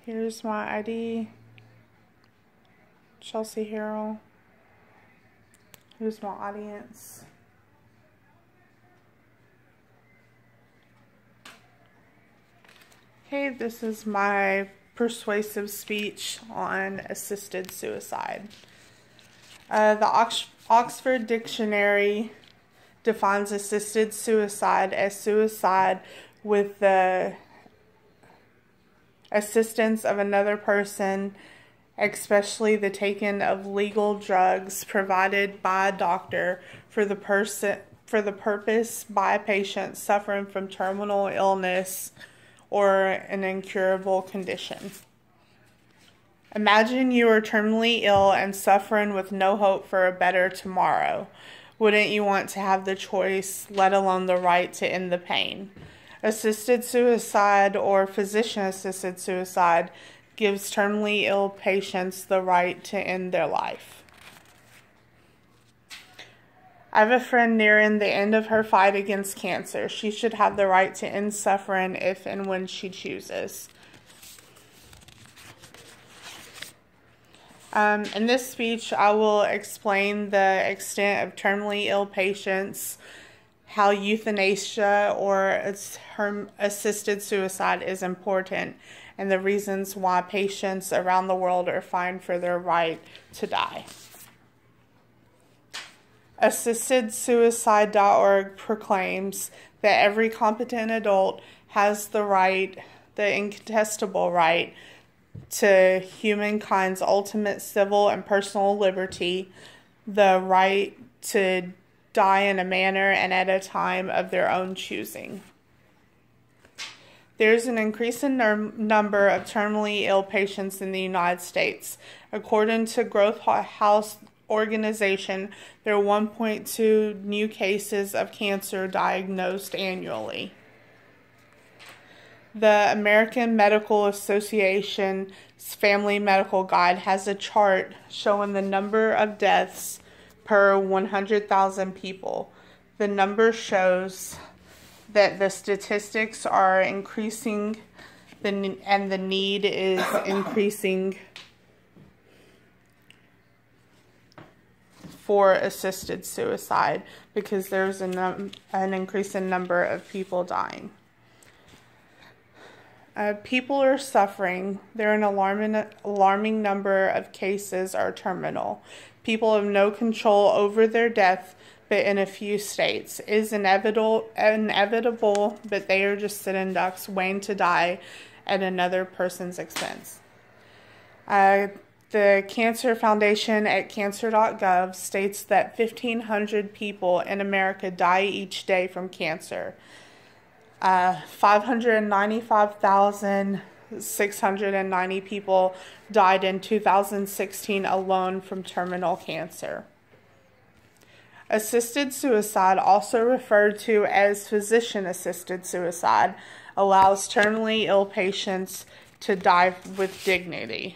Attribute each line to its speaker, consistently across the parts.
Speaker 1: Here's my ID, Chelsea Harrell. Here's my audience. Okay, this is my persuasive speech on assisted suicide. The Oxford Dictionary defines assisted suicide as suicide with the assistance of another person, especially the taking of legal drugs provided by a doctor for the purpose by a patient suffering from terminal illness or an incurable condition. Imagine you are terminally ill and suffering with no hope for a better tomorrow. Wouldn't you want to have the choice, let alone the right, to end the pain? Assisted suicide or physician-assisted suicide gives terminally ill patients the right to end their life. I have a friend nearing the end of her fight against cancer. She should have the right to end suffering if and when she chooses. In this speech, I will explain the extent of terminally ill patients, how euthanasia or assisted suicide is important, and the reasons why patients around the world are fighting for their right to die. AssistedSuicide.org proclaims that every competent adult has the right, the incontestable right, to humankind's ultimate civil and personal liberty, the right to die in a manner and at a time of their own choosing. There's an increasing number of terminally ill patients in the United States. According to Growth House Organization, there are 1.2 new cases of cancer diagnosed annually. The American Medical Association's Family Medical Guide has a chart showing the number of deaths per 100,000 people. The number shows that the statistics are increasing and the need is increasing for assisted suicide because there's an increasing number of people dying. People are suffering. There are an alarming number of cases are terminal. People have no control over their death, but in a few states. It is inevitable, but they are just sitting ducks waiting to die at another person's expense. The Cancer Foundation at cancer.gov states that 1,500 people in America die each day from cancer. 595,690 people died in 2016 alone from terminal cancer. Assisted suicide, also referred to as physician-assisted suicide, allows terminally ill patients to die with dignity.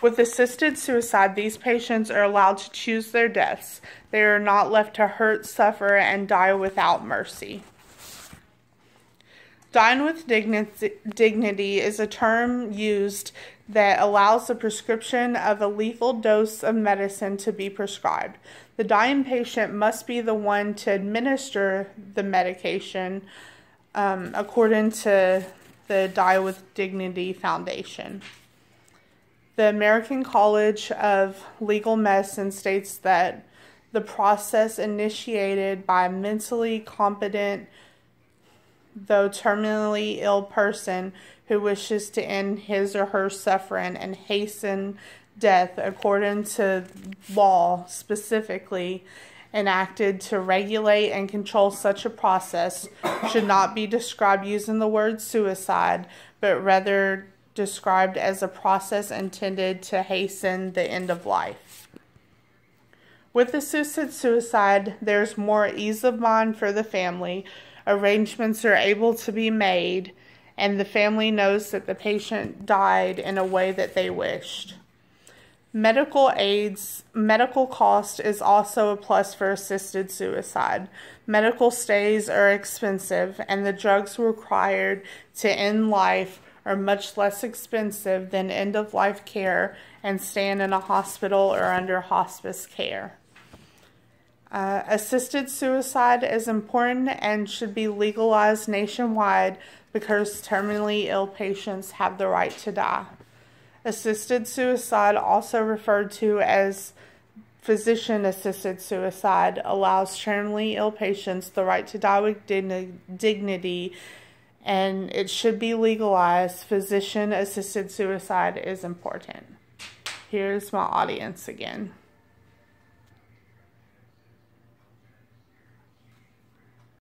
Speaker 1: With assisted suicide, these patients are allowed to choose their deaths. They are not left to hurt, suffer, and die without mercy. Dying with dignity is a term used that allows the prescription of a lethal dose of medicine to be prescribed. The dying patient must be the one to administer the medication, according to the Die with Dignity Foundation. The American College of Legal Medicine states that the process initiated by a mentally competent, though terminally ill person who wishes to end his or her suffering and hasten death according to law specifically enacted to regulate and control such a process should not be described using the word suicide, but rather described as a process intended to hasten the end of life. With assisted suicide, there's more ease of mind for the family. Arrangements are able to be made, and the family knows that the patient died in a way that they wished. Medical cost is also a plus for assisted suicide. Medical stays are expensive, and the drugs required to end life are much less expensive than end-of-life care and staying in a hospital or under hospice care. Assisted suicide is important and should be legalized nationwide because terminally ill patients have the right to die. Assisted suicide, also referred to as physician-assisted suicide, allows terminally ill patients the right to die with dignity, and it should be legalized. Physician-assisted suicide is important. Here's my audience again.